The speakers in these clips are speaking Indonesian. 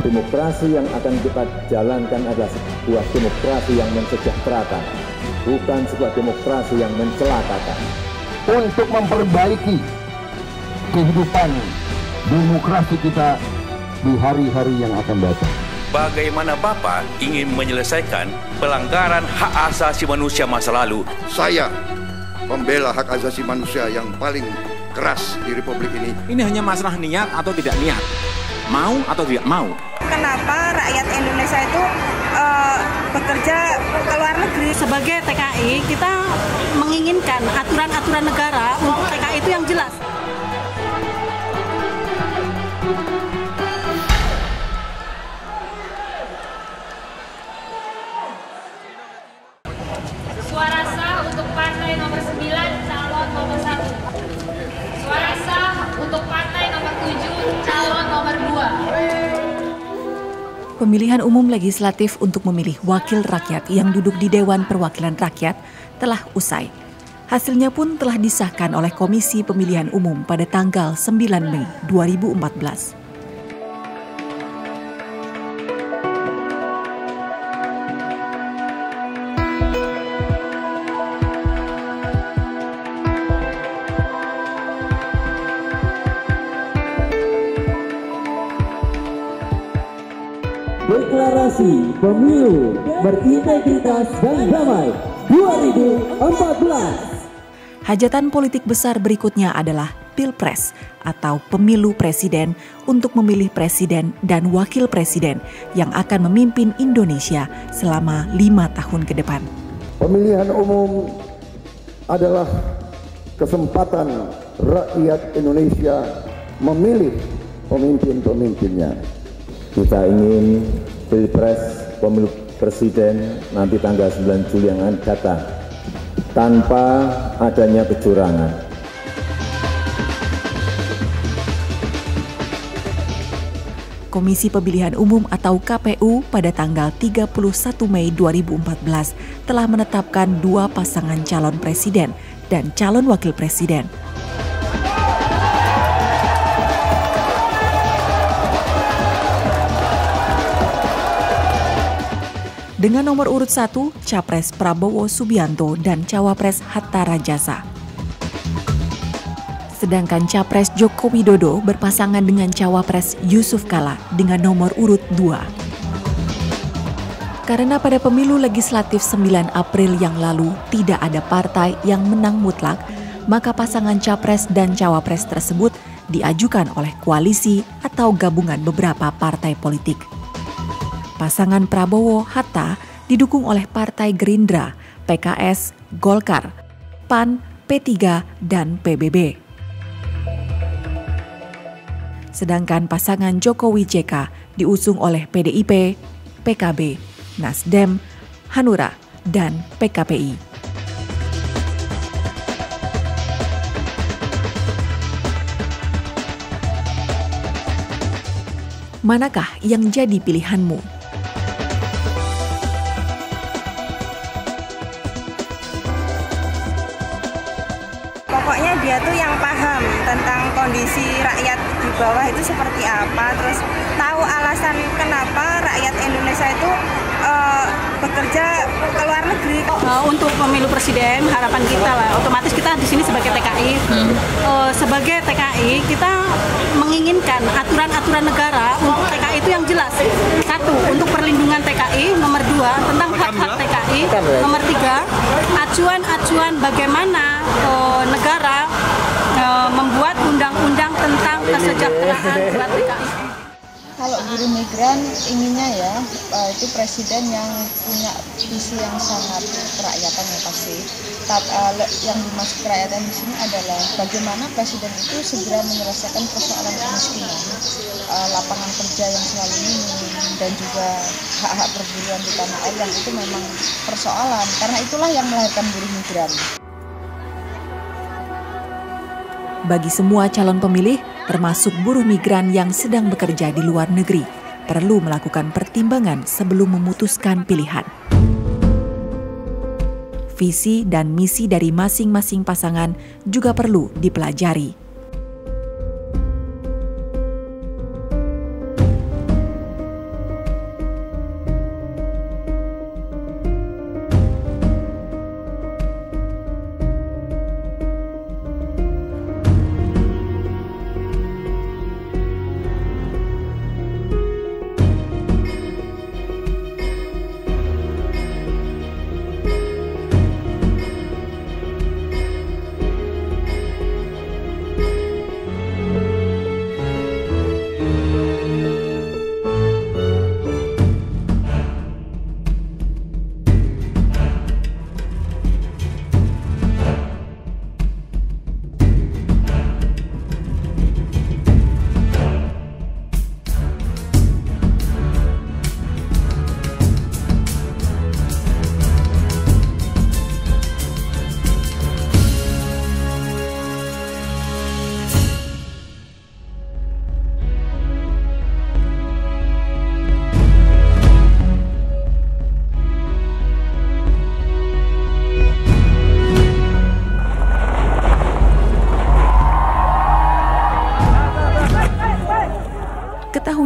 Demokrasi yang akan kita jalankan adalah sebuah demokrasi yang mensejahterakan, bukan sebuah demokrasi yang mencelakakan. Untuk memperbaiki kehidupan demokrasi kita di hari-hari yang akan datang. Bagaimana Bapak ingin menyelesaikan pelanggaran hak asasi manusia masa lalu? Saya pembela hak asasi manusia yang paling keras di Republik ini. Ini hanya masalah niat atau tidak niat, mau atau tidak mau. Kenapa rakyat Indonesia itu bekerja ke luar negeri? Sebagai TKI, kita menginginkan aturan-aturan negara untuk TKI itu yang jelas. Suara sah untuk partai nomor 9, calon nomor 1. Suara sah untuk partai nomor 7, calon nomor 2. Pemilihan umum legislatif untuk memilih wakil rakyat yang duduk di Dewan Perwakilan Rakyat telah usai. Hasilnya pun telah disahkan oleh Komisi Pemilihan Umum pada tanggal 9 Mei 2014. Deklarasi Pemilu Berintegritas dan Damai 2014. Hajatan politik besar berikutnya adalah Pilpres atau Pemilu Presiden untuk memilih presiden dan wakil presiden yang akan memimpin Indonesia selama 5 tahun ke depan. Pemilihan umum adalah kesempatan rakyat Indonesia memilih pemimpin-pemimpinnya. Kita ingin Pilpres Pemilu Presiden nanti tanggal 9 Juli yang akan datang tanpa adanya kecurangan. Komisi Pemilihan Umum atau KPU pada tanggal 31 Mei 2014 telah menetapkan 2 pasangan calon presiden dan calon wakil presiden. Dengan nomor urut 1, Capres Prabowo Subianto dan Cawapres Hatta Rajasa. Sedangkan Capres Joko Widodo berpasangan dengan Cawapres Yusuf Kala dengan nomor urut 2. Karena pada pemilu legislatif 9 April yang lalu tidak ada partai yang menang mutlak, maka pasangan Capres dan Cawapres tersebut diajukan oleh koalisi atau gabungan beberapa partai politik. Pasangan Prabowo-Hatta didukung oleh Partai Gerindra, PKS, Golkar, PAN, P3, dan PBB. Sedangkan pasangan Jokowi JK diusung oleh PDIP, PKB, Nasdem, Hanura, dan PKPI. Manakah yang jadi pilihanmu? Pokoknya dia tuh yang paham tentang kondisi rakyat di bawah itu seperti apa, terus tahu alasan kenapa rakyat Indonesia itu bekerja ke luar negeri. Untuk pemilu presiden harapan kita lah, otomatis kita di sini sebagai TKI, sebagai TKI kita menginginkan aturan-aturan negara untuk TKI itu yang jelas. 1, untuk perlindungan TKI, nomor 2 tentang hak-hak TKI, nomor 3 acuan-acuan bagaimana negara membuat undang-undang tentang kesejahteraan buat TKI. Kalau buruh migran inginnya ya itu presiden yang punya visi yang sangat kerakyatan ya pasti. Yang dimaksud kerakyatan di sini adalah bagaimana presiden itu segera menyelesaikan persoalan kemiskinan, lapangan kerja yang selalu minim, dan juga hak-hak perburuan di tanah air yang itu memang persoalan. Karena itulah yang melahirkan buruh migran. Bagi semua calon pemilih, termasuk buruh migran yang sedang bekerja di luar negeri, perlu melakukan pertimbangan sebelum memutuskan pilihan. Visi dan misi dari masing-masing pasangan juga perlu dipelajari.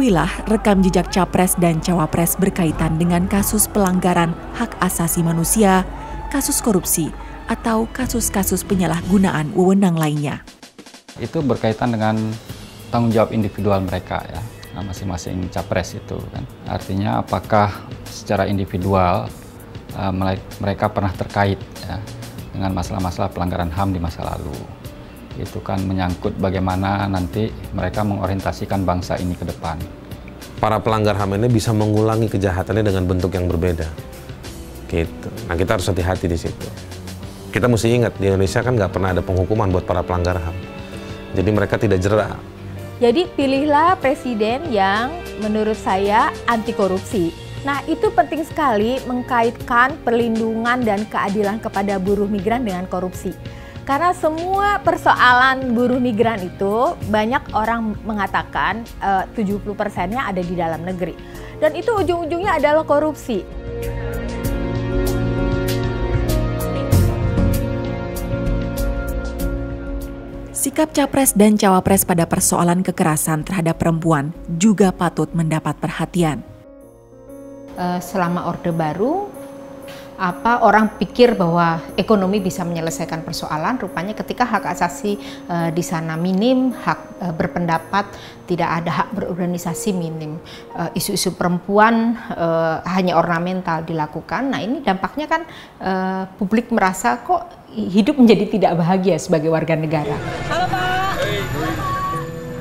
Ketahuilah, rekam jejak capres dan cawapres berkaitan dengan kasus pelanggaran hak asasi manusia, kasus korupsi, atau kasus-kasus penyalahgunaan wewenang lainnya. Itu berkaitan dengan tanggung jawab individual mereka ya, masing-masing capres itu kan. Artinya apakah secara individual mereka pernah terkait ya, dengan masalah-masalah pelanggaran HAM di masa lalu. Itu kan menyangkut bagaimana nanti mereka mengorientasikan bangsa ini ke depan. Para pelanggar HAM ini bisa mengulangi kejahatannya dengan bentuk yang berbeda. Gitu. Nah, kita harus hati-hati di situ. Kita mesti ingat, di Indonesia kan nggak pernah ada penghukuman buat para pelanggar HAM. Jadi mereka tidak jera. Jadi pilihlah presiden yang menurut saya anti korupsi. Nah, itu penting sekali mengkaitkan perlindungan dan keadilan kepada buruh migran dengan korupsi. Karena semua persoalan buruh migran itu banyak orang mengatakan 70%-nya ada di dalam negeri. Dan itu ujung-ujungnya adalah korupsi. Sikap capres dan cawapres pada persoalan kekerasan terhadap perempuan juga patut mendapat perhatian. Selama Orde Baru, orang pikir bahwa ekonomi bisa menyelesaikan persoalan, rupanya ketika hak asasi di sana minim, hak berpendapat, tidak ada hak berorganisasi minim, isu-isu perempuan hanya ornamental dilakukan. Nah, ini dampaknya kan publik merasa kok hidup menjadi tidak bahagia sebagai warga negara. Halo Pak.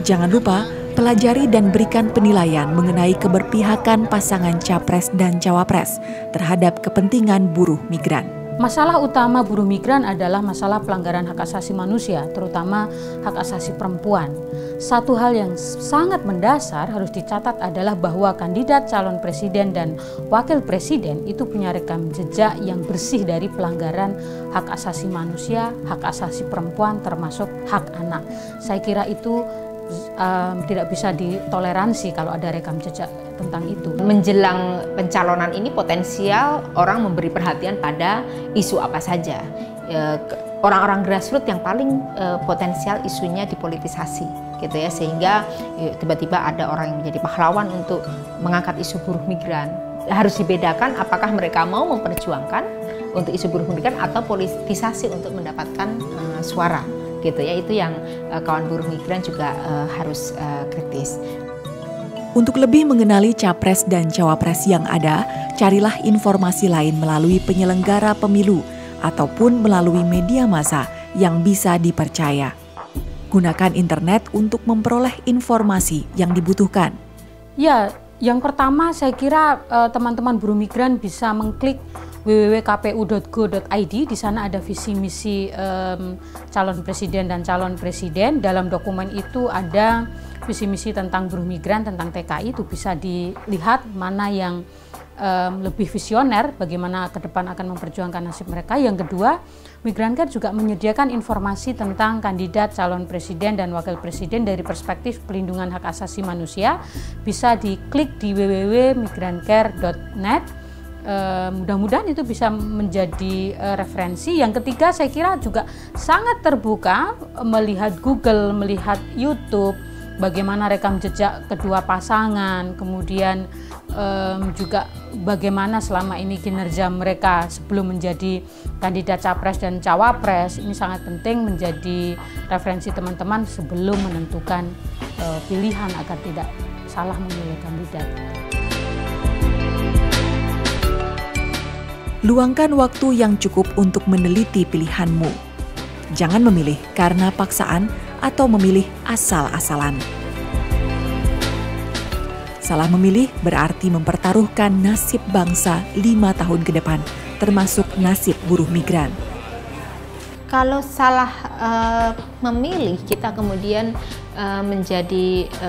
Jangan lupa pelajari dan berikan penilaian mengenai keberpihakan pasangan capres dan cawapres terhadap kepentingan buruh migran. Masalah utama buruh migran adalah masalah pelanggaran hak asasi manusia, terutama hak asasi perempuan. Satu hal yang sangat mendasar harus dicatat adalah bahwa kandidat calon presiden dan wakil presiden itu punya rekam jejak yang bersih dari pelanggaran hak asasi manusia, hak asasi perempuan, termasuk hak anak. Saya kira itu tidak bisa ditoleransi kalau ada rekam jejak tentang itu. Menjelang pencalonan ini potensial orang memberi perhatian pada isu apa saja. Orang-orang grassroots yang paling potensial isunya dipolitisasi, gitu ya, sehingga tiba-tiba ada orang yang menjadi pahlawan untuk mengangkat isu buruh migran. Harus dibedakan apakah mereka mau memperjuangkan untuk isu buruh migran atau politisasi untuk mendapatkan suara. Gitu ya, itu yang kawan buruh migran juga harus kritis. Untuk lebih mengenali capres dan cawapres yang ada, carilah informasi lain melalui penyelenggara pemilu ataupun melalui media massa yang bisa dipercaya. Gunakan internet untuk memperoleh informasi yang dibutuhkan. Ya, yang pertama saya kira teman-teman buruh migran bisa mengklik www.kpu.go.id. Di sana ada visi misi calon presiden dan calon presiden. Dalam dokumen itu ada visi misi tentang buruh migran, tentang TKI. Itu bisa dilihat mana yang lebih visioner, bagaimana ke depan akan memperjuangkan nasib mereka. Yang kedua, Migrancare juga menyediakan informasi tentang kandidat calon presiden dan wakil presiden dari perspektif pelindungan hak asasi manusia. Bisa diklik di www.migrancare.net. Mudah-mudahan itu bisa menjadi referensi. Yang ketiga, saya kira juga sangat terbuka melihat Google, melihat YouTube, bagaimana rekam jejak kedua pasangan, kemudian juga bagaimana selama ini kinerja mereka sebelum menjadi kandidat capres dan cawapres. Ini sangat penting menjadi referensi teman-teman sebelum menentukan pilihan agar tidak salah memilih kandidat. Luangkan waktu yang cukup untuk meneliti pilihanmu. Jangan memilih karena paksaan atau memilih asal-asalan. Salah memilih berarti mempertaruhkan nasib bangsa 5 tahun ke depan, termasuk nasib buruh migran. Kalau salah memilih, kita kemudian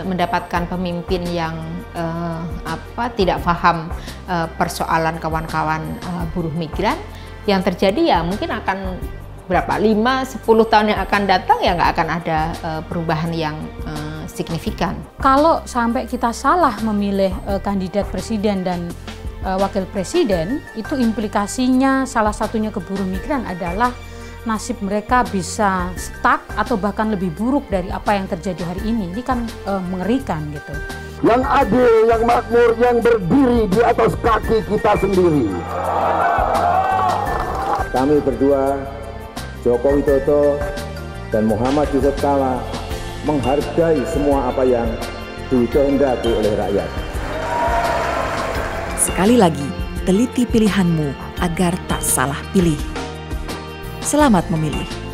mendapatkan pemimpin yang tidak paham persoalan kawan-kawan buruh migran. Yang terjadi ya mungkin akan 5-10 tahun yang akan datang ya nggak akan ada perubahan yang signifikan. Kalau sampai kita salah memilih kandidat presiden dan wakil presiden, itu implikasinya salah satunya ke buruh migran adalah nasib mereka bisa stuck atau bahkan lebih buruk dari apa yang terjadi hari ini. Ini kan mengerikan gitu. yang adil, yang makmur, yang berdiri di atas kaki kita sendiri. Kami berdua, Joko Widodo dan Muhammad Yusuf Kalla, menghargai semua apa yang dikehendaki oleh rakyat. Sekali lagi, teliti pilihanmu agar tak salah pilih. Selamat memilih.